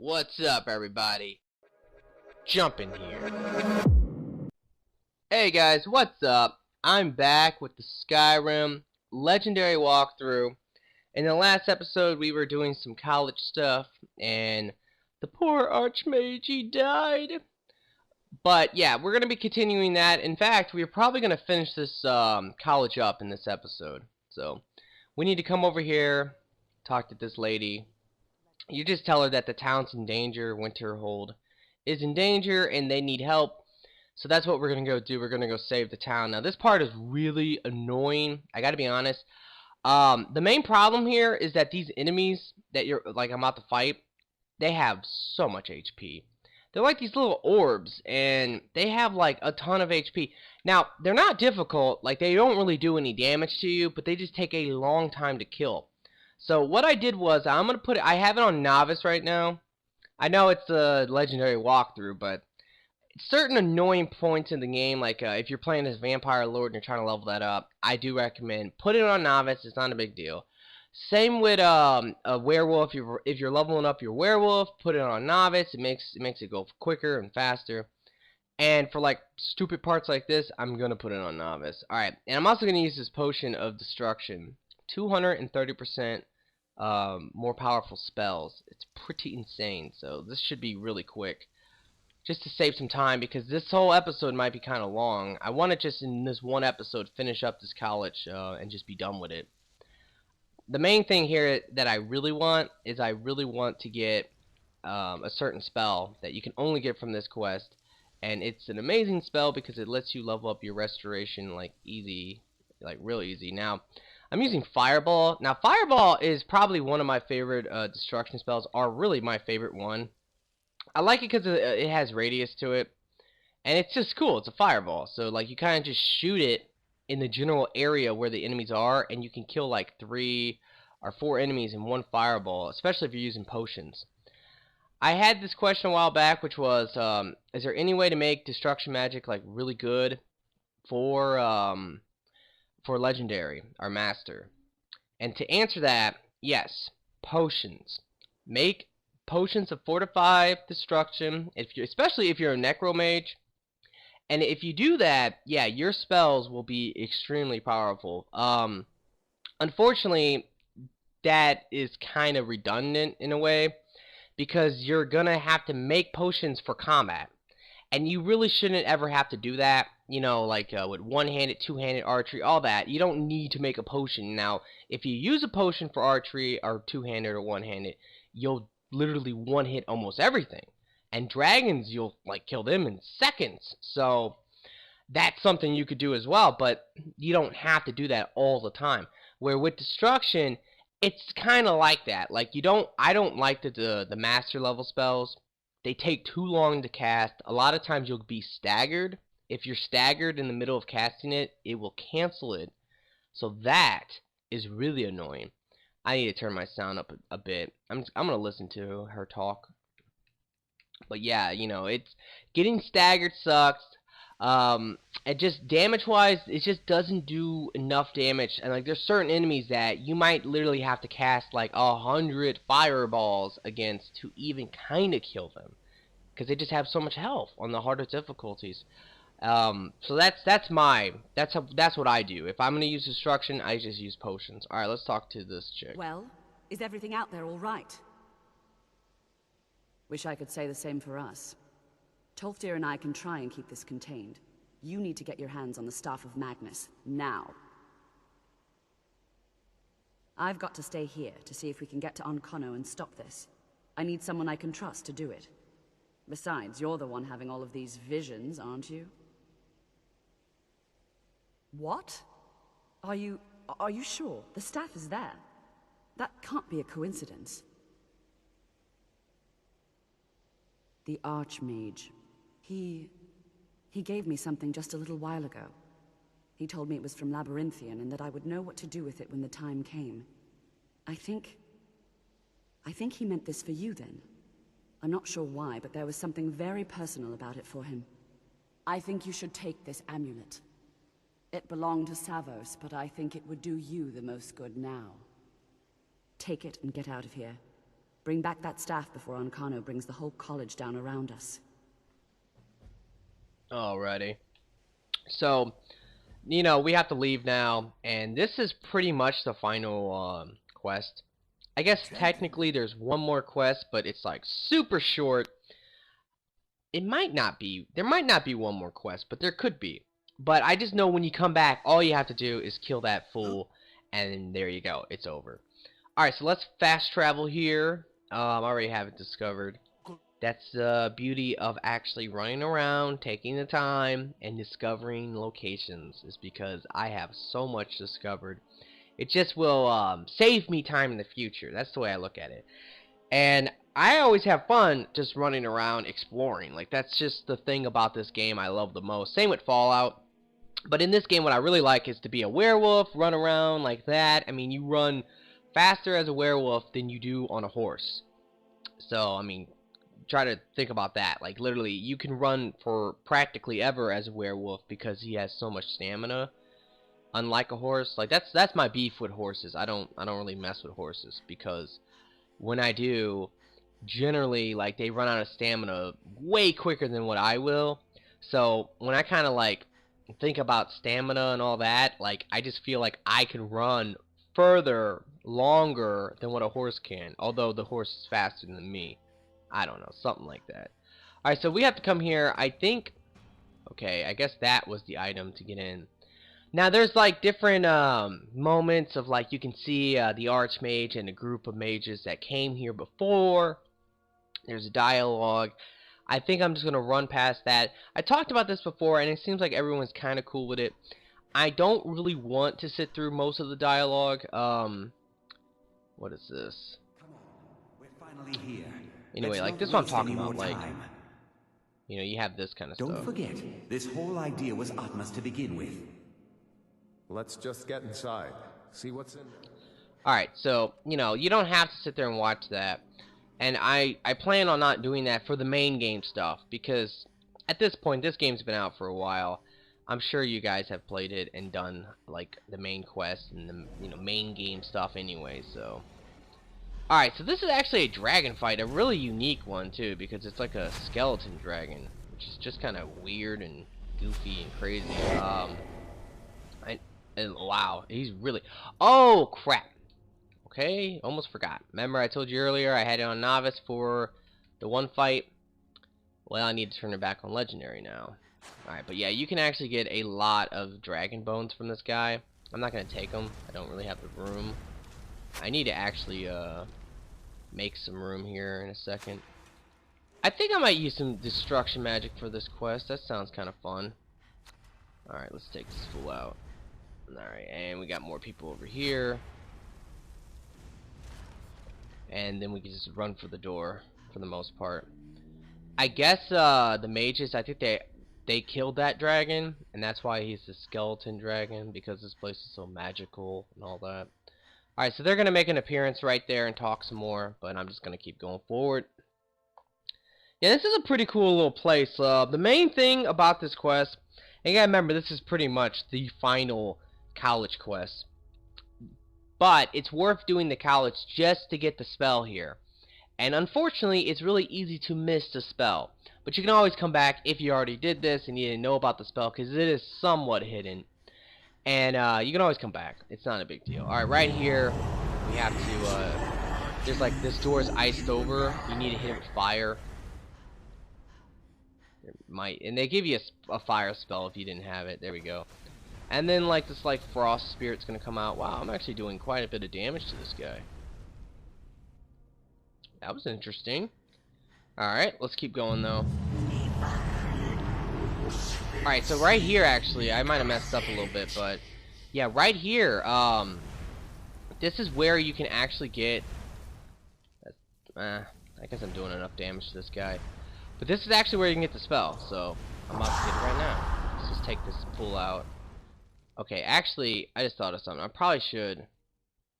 What's up, everybody? Jump in here. Hey guys, what's up? I'm back with the Skyrim Legendary walkthrough. In the last episode, we were doing some college stuff, and the poor Archmage, he died. But yeah, we're going to be continuing that. In fact, we're probably going to finish this college up in this episode. So, we need to come over here, talk to this lady. You just tell her that the town's in danger, Winterhold is in danger, and they need help. So that's what we're going to go do. We're going to go save the town. Now, this part is really annoying. I got to be honest. The main problem here is that these enemies that I'm about to fight, they have so much HP. They're like these little orbs, and they have like a ton of HP. Now, they're not difficult. Like, they don't really do any damage to you, but they just take a long time to kill. So what I did was, I'm going to put it, I have it on Novice right now. I know it's a legendary walkthrough, but certain annoying points in the game, like if you're playing as Vampire Lord and you're trying to level that up, I do recommend put it on Novice. It's not a big deal. Same with a Werewolf. If you're leveling up your Werewolf, put it on Novice. It makes it go quicker and faster. And for like stupid parts like this, I'm gonna put it on Novice. All right, and I'm also gonna use this Potion of Destruction. 230% more powerful spells. It's pretty insane, so this should be really quick. Just to save some time, because this whole episode might be kind of long. I want to just, in this one episode, finish up this college and just be done with it. The main thing here that I really want is I really want to get a certain spell that you can only get from this quest. And it's an amazing spell because it lets you level up your restoration like easy, like real easy. Now, I'm using Fireball. Now, Fireball is probably one of my favorite destruction spells, or really my favorite one. I like it because it has radius to it, and it's just cool. It's a fireball, so like you kind of just shoot it in the general area where the enemies are, and you can kill like 3 or 4 enemies in one fireball, especially if you're using potions. I had this question a while back, which was, is there any way to make destruction magic like really good for legendary or master? And to answer that, yes, potions. Make potions of fortified destruction, especially if you're a necromage. And if you do that, yeah, your spells will be extremely powerful. Unfortunately, that is kind of redundant in a way, because you're gonna have to make potions for combat, and you really shouldn't ever have to do that. You know, like with one-handed, two-handed archery, all that. You don't need to make a potion. Now, if you use a potion for archery or two-handed or one-handed, you'll literally one-hit almost everything. And dragons, you'll like kill them in seconds. So that's something you could do as well, but you don't have to do that all the time. Where with destruction, it's kind of like that. Like I don't like the master level spells. They take too long to cast. A lot of times you'll be staggered. If you're staggered in the middle of casting it, it will cancel it. So that is really annoying. I need to turn my sound up a bit. I'm gonna listen to her talk. But yeah, you know, it's getting staggered sucks. It just damage-wise, it just doesn't do enough damage. And like, there's certain enemies that you might literally have to cast like 100 fireballs against to even kind of kill them, because they just have so much health on the harder difficulties. So that's what I do. If I'm gonna use destruction, I just use potions. All right, let's talk to this chick. Well, is everything out there all right? Wish I could say the same for us. Tolfdir and I can try and keep this contained. You need to get your hands on the Staff of Magnus, now. I've got to stay here to see if we can get to Onkono and stop this. I need someone I can trust to do it. Besides, you're the one having all of these visions, aren't you? What? Are you sure? The staff is there. That can't be a coincidence. The Archmage. He gave me something just a little while ago. He told me it was from Labyrinthian and that I would know what to do with it when the time came. I think he meant this for you then. I'm not sure why, but there was something very personal about it for him. I think you should take this amulet. It belonged to Savos, but I think it would do you the most good now. Take it and get out of here. Bring back that staff before Ancano brings the whole college down around us. Alrighty. So, you know, we have to leave now, and this is pretty much the final quest. I guess technically there's one more quest, but it's like super short. It might not be. There might not be one more quest, but there could be. But I just know when you come back, all you have to do is kill that fool, and there you go. It's over. Alright, so let's fast travel here. I already have it discovered. That's the beauty of actually running around, taking the time, and discovering locations, is because I have so much discovered. It just will save me time in the future. That's the way I look at it. And I always have fun just running around exploring. Like, that's just the thing about this game I love the most. Same with Fallout. But in this game, what I really like is to be a werewolf, run around like that. I mean, you run faster as a werewolf than you do on a horse. So, I mean, try to think about that. Like, literally, you can run for practically ever as a werewolf because he has so much stamina. Unlike a horse. Like, that's my beef with horses. I don't really mess with horses because when I do, generally, like, they run out of stamina way quicker than what I will. So, when I kind of, like, think about stamina and all that, like, I just feel like I can run further, longer than what a horse can. Although the horse is faster than me. I don't know, something like that. Alright, so we have to come here, I think. Okay, I guess that was the item to get in. Now there's like different moments of, like, you can see the Archmage and a group of mages that came here before. There's a dialogue. I think I'm just going to run past that. I talked about this before and it seems like everyone's kind of cool with it. I don't really want to sit through most of the dialogue. What is this? Come on, we're finally here. Anyway, like, this is what I'm talking about, like, you know, you have this kind of stuff. Don't forget, this whole idea was Atma's to begin with. Let's just get inside. See what's in there. Alright, so, you know, you don't have to sit there and watch that. And I plan on not doing that for the main game stuff. Because, at this point, this game's been out for a while. I'm sure you guys have played it and done, like, the main quest and the, you know, main game stuff anyway, so. Alright, so this is actually a dragon fight. A really unique one, too. Because it's like a skeleton dragon. Which is just kind of weird and goofy and crazy. Wow, he's really... Oh, crap. Okay, almost forgot. Remember I told you earlier I had it on Novice for the one fight? Well, I need to turn it back on Legendary now. Alright, but yeah, you can actually get a lot of dragon bones from this guy. I'm not going to take them. I don't really have the room. I need to actually make some room here in a second. I think I might use some destruction magic for this quest. That sounds kind of fun. Alright, let's take this fool out. Alright, and we got more people over here. And then we can just run for the door for the most part. I guess the mages, I think they killed that dragon, and that's why he's a skeleton dragon, because this place is so magical and all that. Alright, so they're going to make an appearance right there and talk some more, but I'm just going to keep going forward. Yeah, this is a pretty cool little place. The main thing about this quest, and you gotta remember, this is pretty much the final college quest. But it's worth doing the college just to get the spell here. And unfortunately, it's really easy to miss the spell. But you can always come back if you already did this and you didn't know about the spell, because it is somewhat hidden. And you can always come back. It's not a big deal. Alright, right here, we have to, there's like, this door is iced over. You need to hit it with fire. And they give you a fire spell if you didn't have it. There we go. And then, like, this, like, frost spirit's gonna come out. Wow, I'm actually doing quite a bit of damage to this guy. That was interesting. Alright, let's keep going, though. Alright, so right here, actually, I might have messed up a little bit, but... Yeah, right here, this is where you can actually get... I guess I'm doing enough damage to this guy. But this is actually where you can get the spell, so I'm about to get it right now. Let's just take this fool out. Okay, actually, I just thought of something. I probably should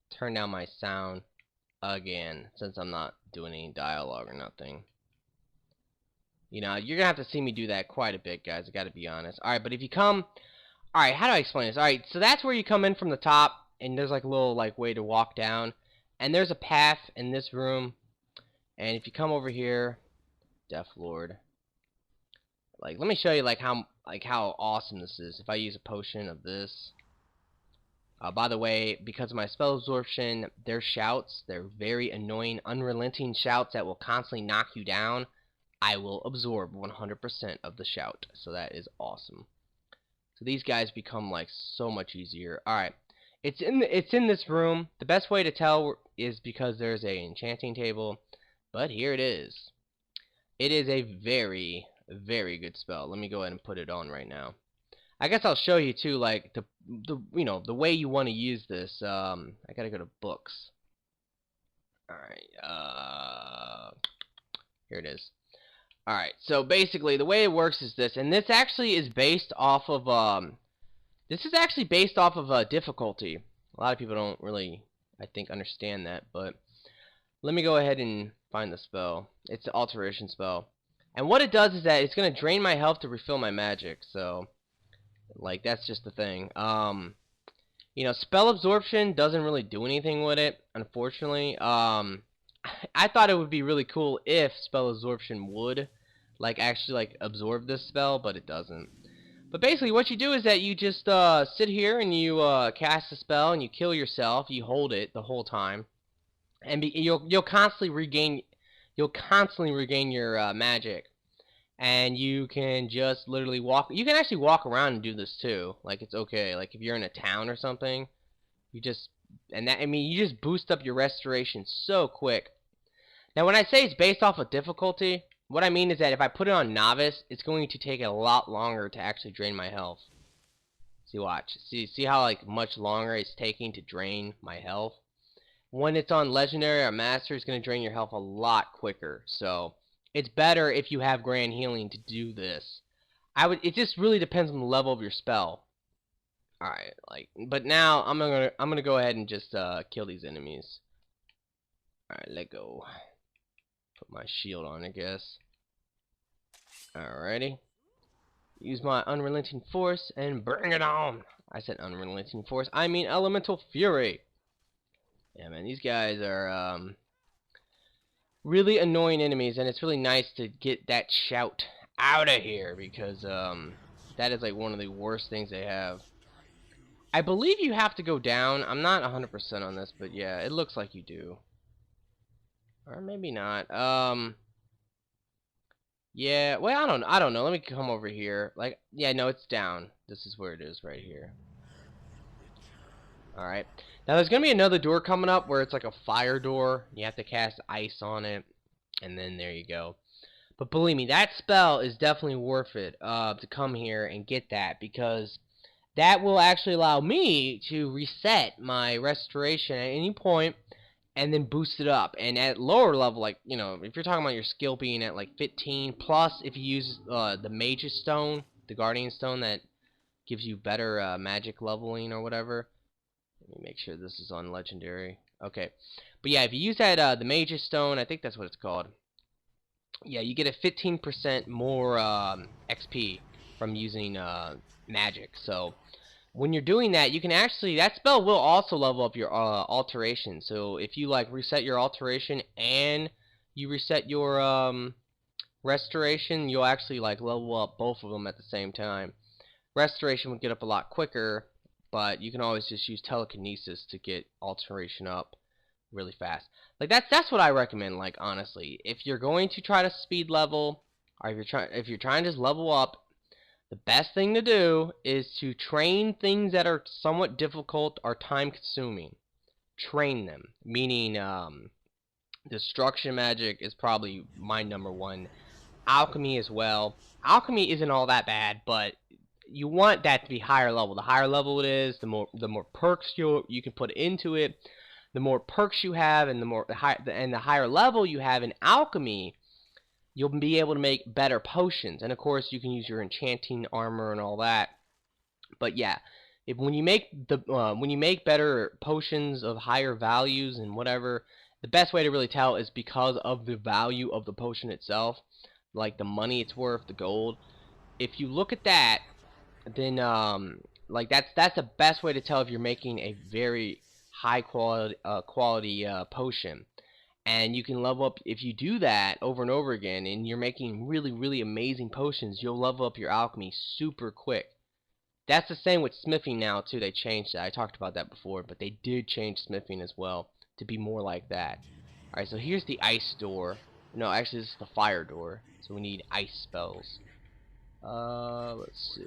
turn down my sound again, since I'm not doing any dialogue or nothing. You know, you're gonna have to see me do that quite a bit, guys. I gotta be honest. Alright, but if you come... Alright, how do I explain this? Alright, so that's where you come in from the top, and there's like a little, like, way to walk down. And there's a path in this room. And if you come over here, Death Lord, like let me show you how awesome this is. If I use a potion of this, by the way, because of my spell absorption, their shouts, they're very annoying, unrelenting shouts that will constantly knock you down. I will absorb 100% of the shout, so that is awesome. So these guys become like so much easier. All right, it's in this room. The best way to tell is because there's a enchanting table, but here it is. It is a very, very good spell. Let me go ahead and put it on right now. I guess I'll show you too, like the the way you want to use this. I gotta go to books. All right, here it is. All right, so basically the way it works is this, and this actually is based off of difficulty. A lot of people don't really, I think, understand that, but let me go ahead and find the spell. It's the alteration spell, and what it does is that it's gonna drain my health to refill my magic. So, like, that's just the thing. You know, spell absorption doesn't really do anything with it, unfortunately. I thought it would be really cool if spell absorption would, like, actually, like, absorb this spell, but it doesn't. But basically, what you do is that you just sit here and you cast a spell and you kill yourself. You hold it the whole time, and you'll constantly regain your magic. And you can just literally walk. You can actually walk around and do this too. Like, it's okay. Like, if you're in a town or something, you just you just boost up your restoration so quick. Now, when I say it's based off of difficulty, what I mean is that if I put it on novice, it's going to take a lot longer to actually drain my health. See, watch. See how like much longer it's taking to drain my health. When it's on legendary or master, it's going to drain your health a lot quicker. So it's better if you have grand healing to do this. It just really depends on the level of your spell. All right, but now I'm gonna go ahead and just kill these enemies. All right, let go. Put my shield on, I guess. Alrighty. Use my unrelenting force and bring it on. I said unrelenting force. I mean elemental fury. Yeah, man, these guys are really annoying enemies, and it's really nice to get that shout out of here because that is like one of the worst things they have. I believe you have to go down. I'm not 100% on this, but yeah, it looks like you do. Or maybe not. Yeah, well, I don't know. Let me come over here. Like, yeah, no, it's down. This is where it is right here. Alright. Now, there's going to be another door coming up where it's like a fire door. You have to cast ice on it. And then there you go. But believe me, that spell is definitely worth it to come here and get that. Because that will actually allow me to reset my restoration at any point. And then boost it up. And at lower level, like, you know, if you're talking about your skill being at like 15, plus if you use the Mage's Stone, the Guardian Stone that gives you better magic leveling or whatever. Let me make sure this is on Legendary. Okay. But yeah, if you use that, the Mage's Stone, I think that's what it's called. Yeah, you get a 15% more XP from using magic. So when you're doing that, you can actually, that spell will also level up your alteration. So if you like reset your alteration and you reset your restoration, you'll actually like level up both of them at the same time. Restoration would get up a lot quicker, but you can always just use telekinesis to get alteration up really fast. Like that's what I recommend, like, honestly. If you're going to try to speed level, or if you're trying to just level up, the best thing to do is to train things that are somewhat difficult or time consuming. Train them. Meaning, destruction magic is probably my #1. Alchemy as well. Alchemy isn't all that bad, but you want that to be higher level. The higher level it is, the more perks you can put into it. The more perks you have, and the higher level you have in alchemy, you'll be able to make better potions. And of course, you can use your enchanting armor and all that. But yeah, when you make better potions of higher values and whatever, the best way to really tell is because of the value of the potion itself, like the money it's worth, the gold. If you look at that, then like that's the best way to tell if you're making a very high quality potion. And you can level up, if you do that over and over again, and you're making really, really amazing potions, you'll level up your alchemy super quick. That's the same with smithing now, too. They changed that. I talked about that before, but they did change smithing as well to be more like that. Alright, so here's the ice door. No, actually, this is the fire door. So we need ice spells. Let's see.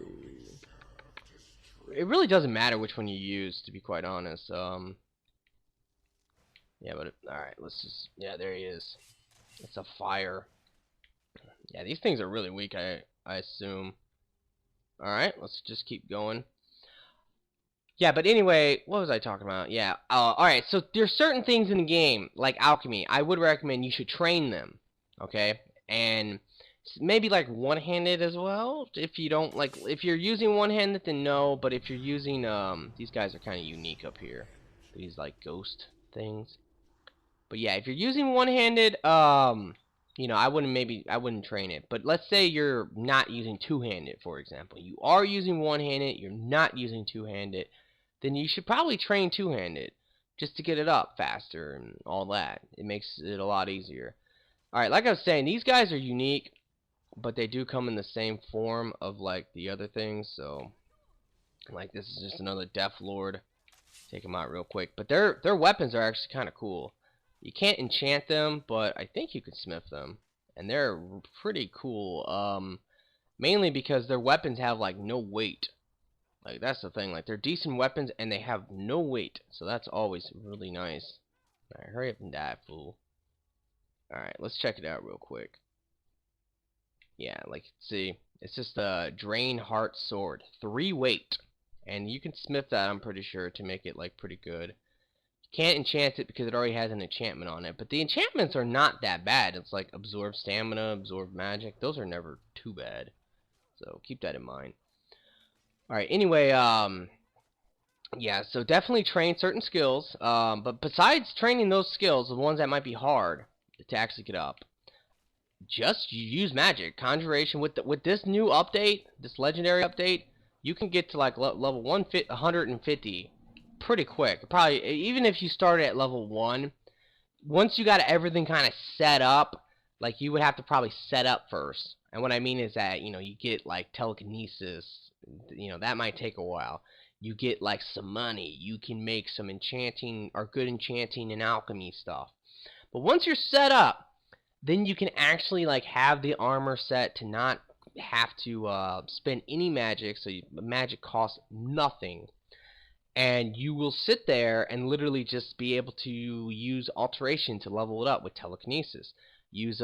It really doesn't matter which one you use, to be quite honest. Yeah, but alright, let's just, yeah, there he is. It's a fire. Yeah, these things are really weak, I assume. Alright, let's just keep going. Yeah, but anyway, what was I talking about? Yeah, alright, so there's certain things in the game, like alchemy, I would recommend you should train them, okay? And maybe like one-handed as well, if you don't, like, if you're using one-handed, then no, but if you're using, these guys are kind of unique up here. These, like, ghost things. But yeah, if you're using one-handed, you know, I wouldn't train it. But let's say you're not using two-handed, for example. You are using one-handed, you're not using two-handed, then you should probably train two-handed just to get it up faster and all that. It makes it a lot easier. Alright, like I was saying, these guys are unique, but they do come in the same form of like the other things, so like this is just another Death Lord. Take them out real quick. But their weapons are actually kind of cool. You can't enchant them, but I think you can smith them. And they're pretty cool. Mainly because their weapons have like no weight. Like that's the thing. Like they're decent weapons and they have no weight. So that's always really nice. Alright, hurry up and die, fool. Alright, let's check it out real quick. Yeah, like see, it's just a Drain Heart Sword. 3 weight. And you can smith that, I'm pretty sure, to make it like pretty good. Can't enchant it because it already has an enchantment on it, but the enchantments are not that bad. It's like absorb stamina, absorb magic. Those are never too bad, so keep that in mind. Alright, anyway, yeah, so definitely train certain skills, but besides training those skills, the ones that might be hard to actually get up, just use magic. Conjuration, with this new update, this legendary update, you can get to like level 150 pretty quick. Probably even if you started at level 1, once you got everything kind of set up, like you would have to probably set up first. And what I mean is that, you know, you get like telekinesis, you know, that might take a while. You get like some money, you can make some enchanting or good enchanting and alchemy stuff. But once you're set up, then you can actually like have the armor set to not have to spend any magic, so magic costs nothing. And you will sit there and literally just be able to use alteration to level it up with telekinesis. Use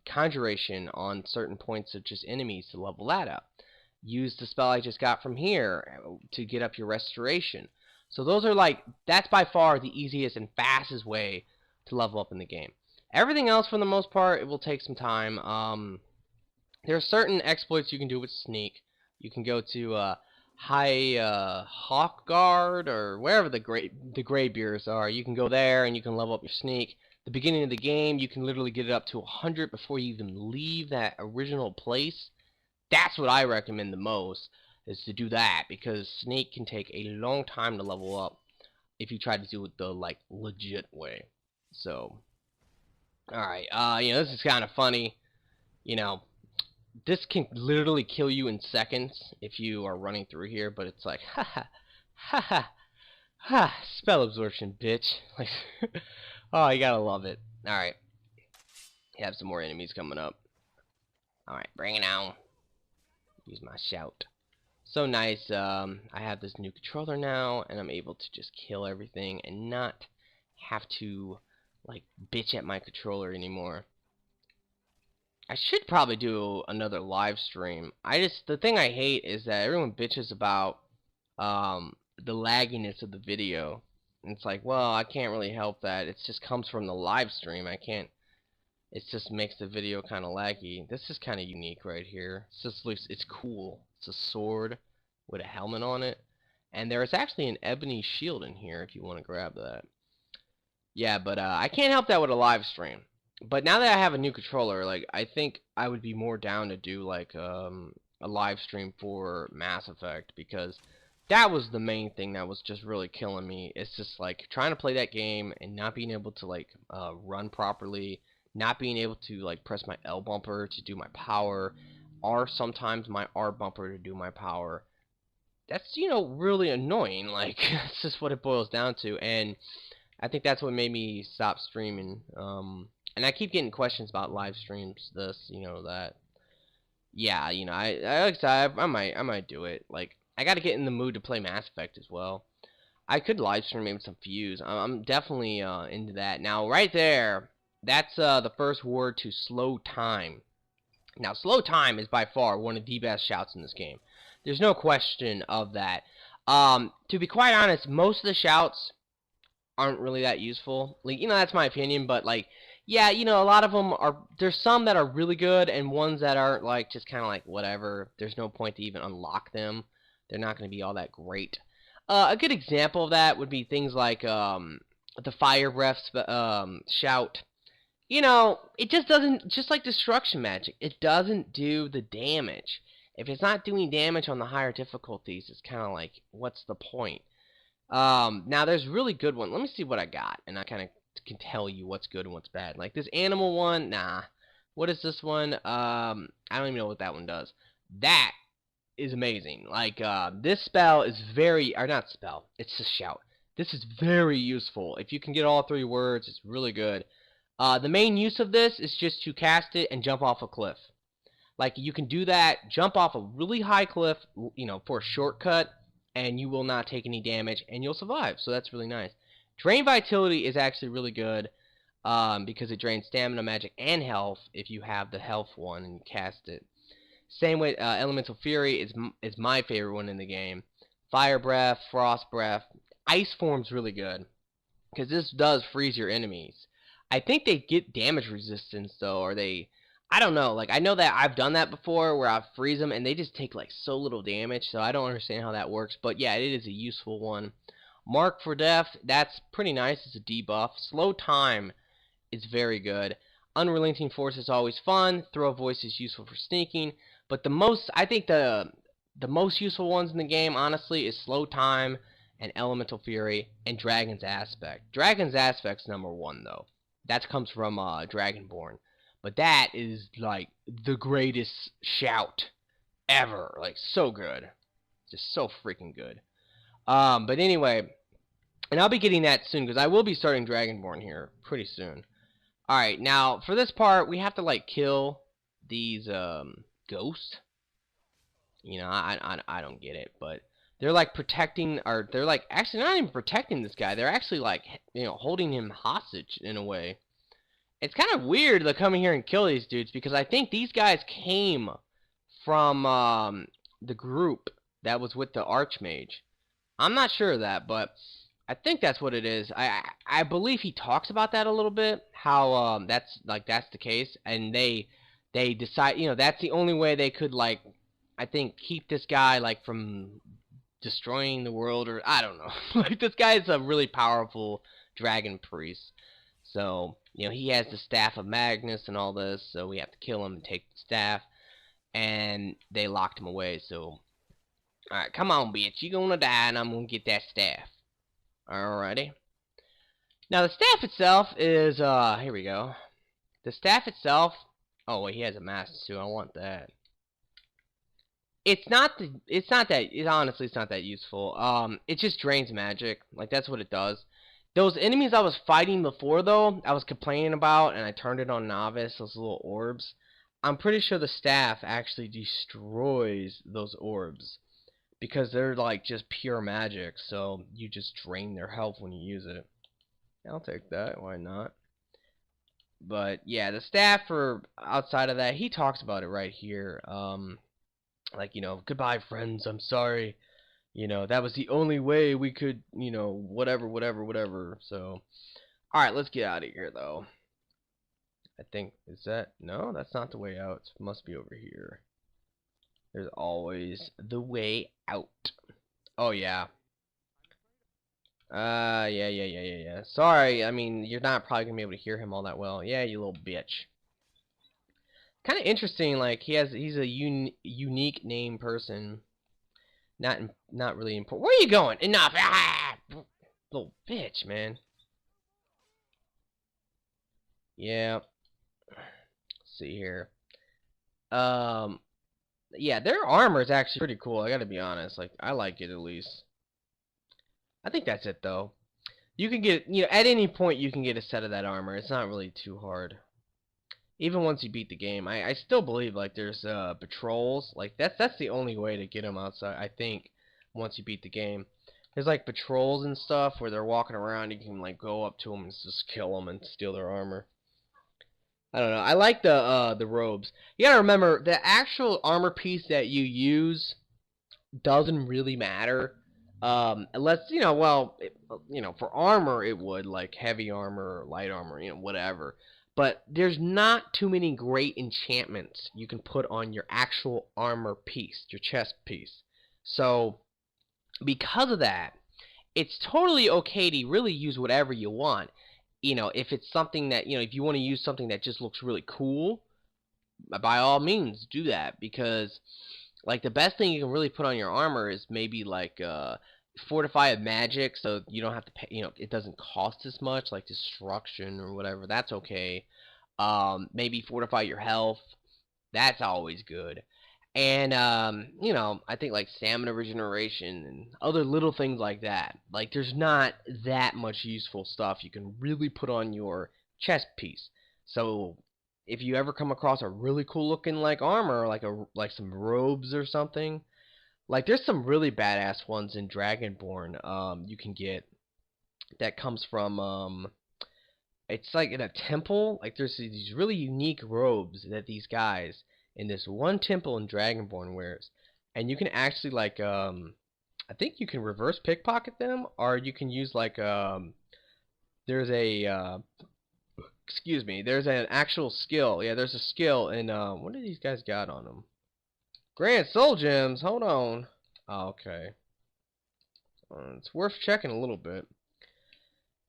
conjuration on certain points of just enemies to level that up. Use the spell I just got from here to get up your restoration. So those are like, that's by far the easiest and fastest way to level up in the game. Everything else, for the most part, it will take some time. There are certain exploits you can do with sneak. You can go to High Hawk Guard or wherever the Greybeards are. You can go there and you can level up your sneak. The beginning of the game, you can literally get it up to 100 before you even leave that original place. That's what I recommend the most, is to do that, because sneak can take a long time to level up if you try to do it the like legit way. So, alright, you know, this is kind of funny. You know, this can literally kill you in seconds if you are running through here, but it's like, haha, haha, ha, spell absorption, bitch. Like, oh, you gotta love it. Alright, you have some more enemies coming up. Alright, bring it on. Use my shout. So nice. I have this new controller now, and I'm able to just kill everything and not have to like bitch at my controller anymore. I should probably do another live stream. The thing I hate is that everyone bitches about the lagginess of the video. And it's like, well, I can't really help that. It just comes from the live stream. I can't. It just makes the video kind of laggy. This is kind of unique right here. It's cool. It's a sword with a helmet on it. And there is actually an ebony shield in here if you want to grab that. Yeah, but I can't help that with a live stream. But now that I have a new controller, like, I think I would be more down to do like a live stream for Mass Effect, because That was the main thing that was just really killing me. It's just like trying to play that game and not being able to like run properly, not being able to like press my L bumper to do my power, or sometimes my R bumper to do my power. That's, you know, really annoying. Like that's just what it boils down to, and I think that's what made me stop streaming. And I keep getting questions about live streams, this, you know, that. Yeah, you know, like I said, I might do it. Like, I gotta get in the mood to play Mass Effect as well. I could live stream maybe some views. I'm definitely into that. Now, right there, that's the first word to slow time. Now, slow time is by far one of the best shouts in this game. There's no question of that. To be quite honest, most of the shouts aren't really that useful. Like, you know, that's my opinion, but like, yeah, you know, a lot of them are. There's some that are really good, and ones that aren't, like, just kind of like whatever. There's no point to even unlock them. They're not going to be all that great. A good example of that would be things like the fire breath shout. You know, it just doesn't, just like destruction magic, it doesn't do the damage. If it's not doing damage on the higher difficulties, it's kind of like, what's the point? Now there's really good one. Let me see what I got, and I kind of can tell you what's good and what's bad. Like this animal one, nah. What is this one? I don't even know what that one does. That is amazing. Like, this spell is very, or not spell, it's a shout. This is very useful. If you can get all three words, it's really good. The main use of this is just to cast it and jump off a cliff. Like, you can do that, jump off a really high cliff, you know, for a shortcut, and you will not take any damage, and you'll survive. So that's really nice. Drain Vitality is actually really good, because it drains stamina, magic, and health if you have the health one and you cast it. Same with Elemental Fury is my favorite one in the game. Fire Breath, Frost Breath. Ice Form's really good, because this does freeze your enemies. I think they get damage resistance, though, or they... I don't know. Like, I know that I've done that before, where I freeze them, and they just take, like, so little damage, so I don't understand how that works. But, yeah, it is a useful one. Mark for Death, that's pretty nice. It's a debuff. Slow Time is very good. Unrelenting Force is always fun. Throw Voice is useful for sneaking. But the most, I think the most useful ones in the game, honestly, is Slow Time and Elemental Fury and Dragon's Aspect. Dragon's Aspect's #1, though. That comes from Dragonborn. But that is, like, the greatest shout ever. Like, so good. Just so freaking good. But anyway, and I'll be getting that soon, because I will be starting Dragonborn here pretty soon. Alright, now, for this part, we have to, like, kill these, ghosts. You know, I don't get it, but they're, like, protecting, or they're, like, actually not even protecting this guy. They're actually, like, you know, holding him hostage, in a way. It's kind of weird to come in here and kill these dudes, because I think these guys came from the group that was with the Archmage. I'm not sure of that, but I think that's what it is. I believe he talks about that a little bit, how that's the case, and they decide, you know, that's the only way they could, like, I think, keep this guy, like, from destroying the world, or I don't know. Like, this guy is a really powerful dragon priest. So, you know, he has the Staff of Magnus and all this, so we have to kill him and take the staff. And they locked him away, so... Alright, come on, bitch. You're gonna die, and I'm gonna get that staff. Alrighty. Now, the staff itself is, here we go. The staff itself... Oh, wait, he has a mask, too. I want that. Honestly, it's not that useful. It just drains magic. Like, that's what it does. Those enemies I was fighting before, though, I was complaining about, and I turned it on Novice, those little orbs. I'm pretty sure the staff actually destroys those orbs, because they're, like, just pure magic, so you just drain their health when you use it. I'll take that, why not? But, yeah, the staff, for outside of that, he talks about it right here. Like, you know, goodbye, friends, I'm sorry. You know, that was the only way we could, you know, whatever. So, alright, let's get out of here, though. I think, is that, no, that's not the way out. It must be over here. There's always the way out. Oh, yeah. Yeah. Sorry, I mean, you're not probably gonna be able to hear him all that well. Yeah, you little bitch. Kind of interesting, like, he's a unique name person. Not really important. Where are you going? Enough! Ah! Little bitch, man. Yeah. Let's see here. Yeah, their armor is actually pretty cool. I gotta be honest. Like, I like it at least. I think that's it though. You can get, at any point you can get a set of that armor. It's not really too hard. Even once you beat the game, I still believe like there's patrols. Like that's the only way to get them outside. I think once you beat the game, there's like patrols and stuff where they're walking around. You can like go up to them and just kill them and steal their armor. I don't know. I like the robes. You gotta remember the actual armor piece that you use doesn't really matter. Unless for armor it would, like heavy armor or light armor, whatever. But there's not too many great enchantments you can put on your actual armor piece, your chest piece. So because of that, it's totally okay to really use whatever you want. If it's something that, if you want to use something that just looks really cool, by all means do that, because like the best thing you can really put on your armor is maybe like fortify of magic, so you don't have to pay, it doesn't cost as much, like destruction or whatever. That's okay. Maybe fortify your health. That's always good. And I think like stamina regeneration and other little things like that. Like there's not that much useful stuff you can really put on your chest piece. So if you ever come across a really cool looking like armor, like some robes or something, like there's some really badass ones in Dragonborn you can get that comes from it's like in a temple. Like there's these really unique robes that these guys in this one temple in Dragonborn wears, and you can actually like I think you can reverse pickpocket them, or you can use like there's a excuse me, there's an actual skill. Yeah, there's a skill in what do these guys got on them? Grand Soul Gems. Hold on. Oh, okay. It's worth checking a little bit.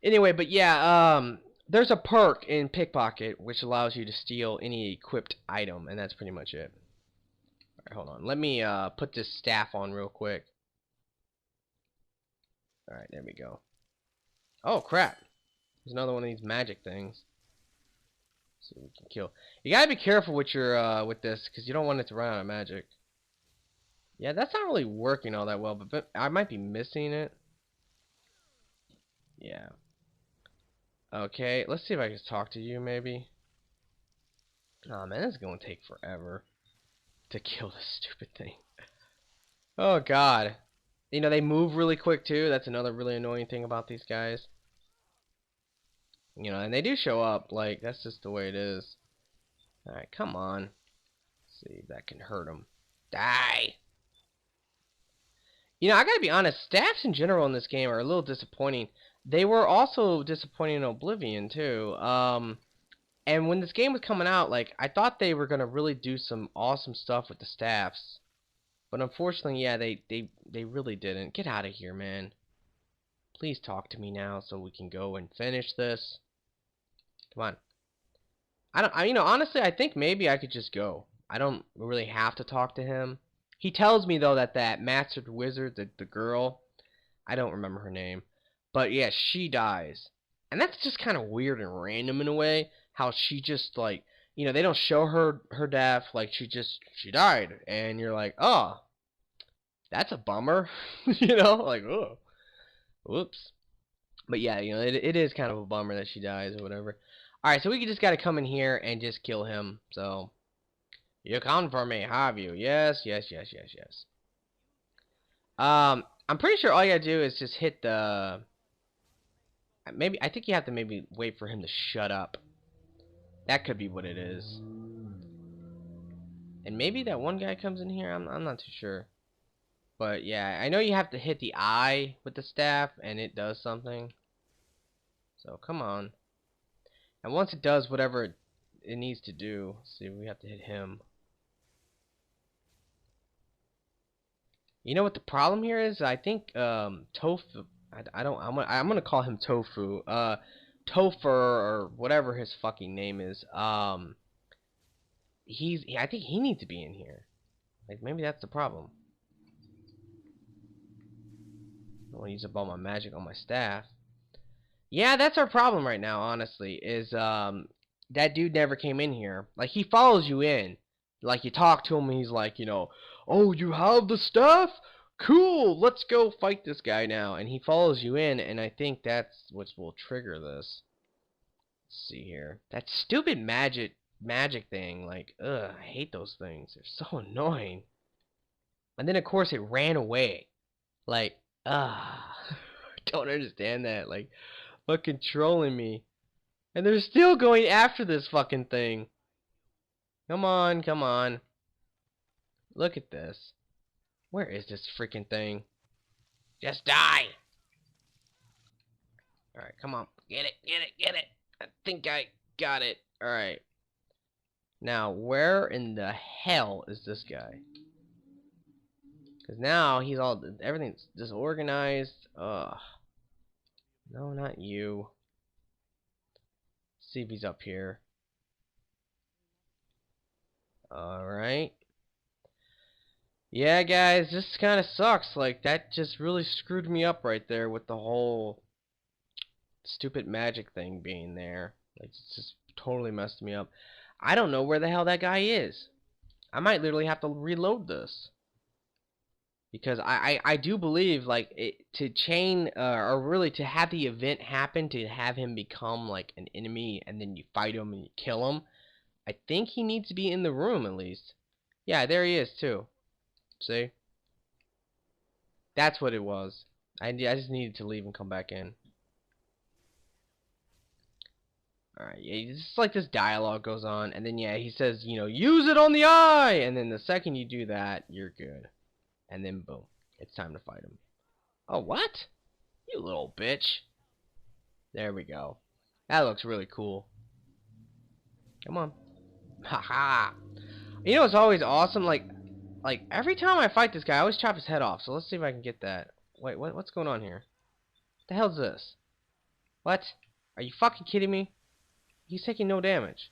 Anyway, but yeah, there's a perk in Pickpocket which allows you to steal any equipped item, and that's pretty much it. Alright, hold on. Let me put this staff on real quick. Alright, there we go. Oh, crap. There's another one of these magic things. So we can kill. You gotta be careful with your with this, because you don't want it to run out of magic. Yeah, that's not really working all that well, but I might be missing it. Yeah. Okay, let's see if I can talk to you, maybe. Oh man, this is gonna take forever to kill this stupid thing. Oh god. They move really quick too. That's another really annoying thing about these guys. And they do show up. Like, that's just the way it is. Alright, come on. Let's see if that can hurt them. Die! I gotta be honest, staffs in general in this game are a little disappointing. They were also disappointing in Oblivion, too. And when this game was coming out, like, I thought they were gonna really do some awesome stuff with the staffs. But unfortunately, yeah, they really didn't. Get out of here, man. Please talk to me now so we can go and finish this. Come on. Honestly, I think maybe I could just go. I don't really have to talk to him. He tells me, though, that mastered wizard, the girl, I don't remember her name, but yeah, she dies. And that's just kind of weird and random in a way, how she just, like, they don't show her death, like, she died, and you're like, oh, that's a bummer, like, oh, whoops. But yeah, it is kind of a bummer that she dies or whatever. Alright, so we just gotta come in here and just kill him, so... You come for me, have you? Yes, yes, yes, yes, yes. I'm pretty sure all you gotta do is just hit the... I think you have to maybe wait for him to shut up. That could be what it is. And maybe that one guy comes in here, I'm not too sure. But yeah, I know you have to hit the eye with the staff, and it does something. So, come on. And once it does whatever it needs to do, see, we have to hit him. You know what the problem here is? I think Tofu. I'm gonna call him Tofu. Topher or whatever his fucking name is. I think he needs to be in here. Like maybe that's the problem. want to use up all my magic on my staff. Yeah, that's our problem right now, honestly, is that dude never came in here. Like, he follows you in. Like, you talk to him and he's like, you know, oh, you have the staff? Cool, let's go fight this guy now. And he follows you in, and I think that's what will trigger this. Let's see here. That stupid magic thing, like, ugh, I hate those things. They're so annoying. And then, of course, it ran away. Like, ah, don't understand that. Like, fucking trolling me. And they're still going after this fucking thing. Come on, come on. Look at this. Where is this freaking thing? Just die! Alright, come on. Get it, get it, get it! I think I got it. Alright. Now, where in the hell is this guy? Because now he's all... everything's disorganized. Ugh. No, not you. See if he's up here. Alright. Yeah, guys, this kind of sucks. Like, that just really screwed me up right there with the whole stupid magic thing being there. Like, it's just totally messed me up. I don't know where the hell that guy is. I might literally have to reload this. Because I do believe, like, to chain, or really to have the event happen, to have him become, like, an enemy, and then you fight him and you kill him, I think he needs to be in the room, at least. Yeah, there he is, too. See? That's what it was. I just needed to leave and come back in. Alright, yeah, it's like this dialogue goes on, and then, yeah, he says, you know, use it on the eye! And then the second you do that, you're good. And then, boom, it's time to fight him. Oh, what? You little bitch. There we go. That looks really cool. Come on. Haha. You know what's always awesome? Like every time I fight this guy, I always chop his head off. So let's see if I can get that. Wait, what's going on here? What the hell's this? What? Are you fucking kidding me? He's taking no damage.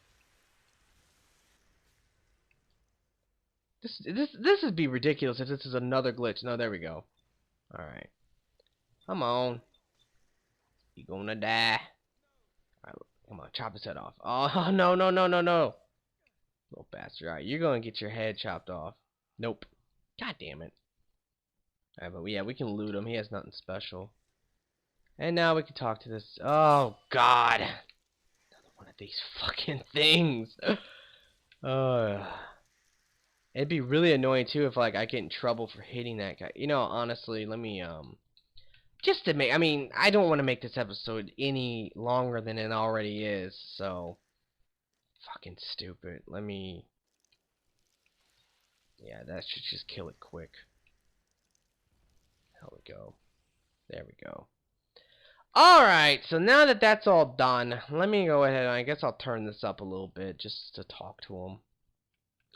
This would be ridiculous if this is another glitch. No, there we go. Alright. Come on. You gonna die. Alright, come on, chop his head off. Oh, no, no, no, no, no. Little bastard. Alright, you're gonna get your head chopped off. Nope. God damn it. Alright, but yeah, we can loot him. He has nothing special. And now we can talk to this. Oh, God. Another one of these fucking things. It'd be really annoying too if like I get in trouble for hitting that guy. You know, honestly, let me just to make, I mean, I don't want to make this episode any longer than it already is, so fucking stupid. Let me, yeah, that should just kill it quick. There we go. There we go. Alright, so now that that's all done, let me go ahead and I guess I'll turn this up a little bit just to talk to him.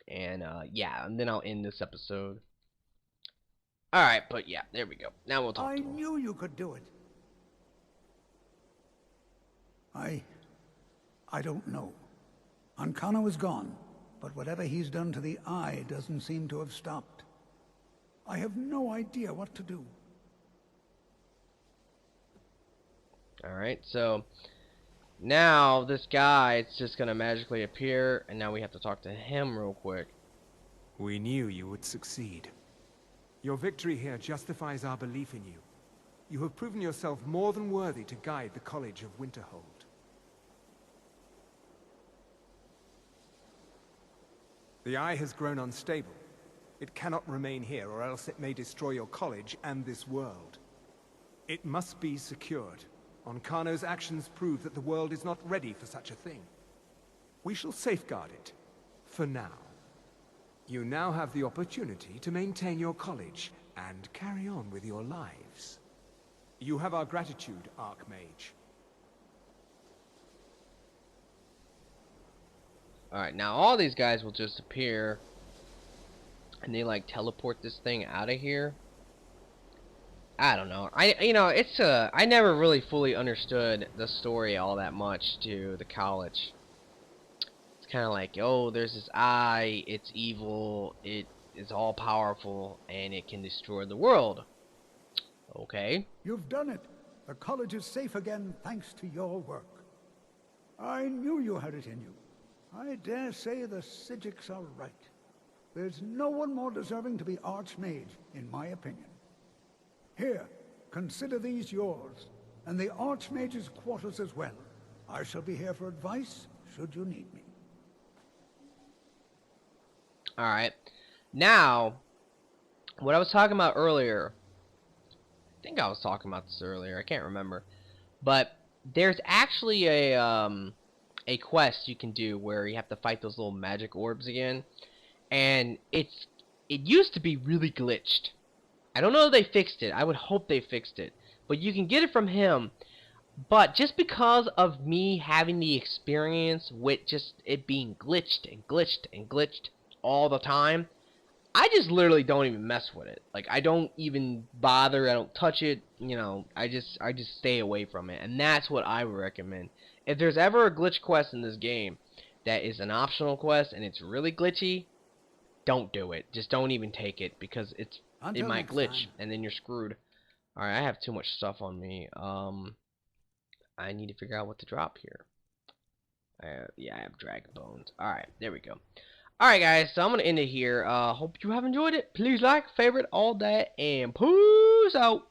And, yeah, and then I'll end this episode. Alright, but yeah, there we go. Now we'll talk to him. I knew you could do it. I don't know. Ancano is gone, but whatever he's done to the eye doesn't seem to have stopped. I have no idea what to do. Alright, so now this guy, it's just gonna magically appear, and now we have to talk to him real quick. We knew you would succeed. Your victory here justifies our belief in you. You have proven yourself more than worthy to guide the College of Winterhold. The eye has grown unstable. It cannot remain here, or else it may destroy your college and this world. It must be secured. Ancano's actions prove that the world is not ready for such a thing. We shall safeguard it, for now. You now have the opportunity to maintain your college and carry on with your lives. You have our gratitude, Archmage. Alright, now all these guys will just appear, and they like teleport this thing out of here. I don't know. I never really fully understood the story all that much to the college. It's kind of like, oh, there's this eye, it's evil, it is all powerful, and it can destroy the world. Okay. You've done it. The college is safe again thanks to your work. I knew you had it in you. I dare say the Psijics are right. There's no one more deserving to be Archmage, in my opinion. Here, consider these yours, and the Archmage's quarters as well. I shall be here for advice, should you need me. Alright. Now, what I was talking about earlier, I think I was talking about this earlier, I can't remember, but there's actually a quest you can do where you have to fight those little magic orbs again, and it used to be really glitched. I don't know if they fixed it. I would hope they fixed it, but you can get it from him. But just because of me having the experience with just it being glitched and glitched and glitched all the time, I just literally don't even mess with it. Like, I don't even bother. I don't touch it. You know, I just stay away from it. And that's what I would recommend. If there's ever a glitch quest in this game that is an optional quest and it's really glitchy, don't do it. Just don't even take it, because it might glitch and then you're screwed. All right, I have too much stuff on me. I need to figure out what to drop here. Yeah, I have dragon bones. Alright, there we go. Alright, guys, so I'm going to end it here. Hope you have enjoyed it. Please like, favorite, all that, and peace out.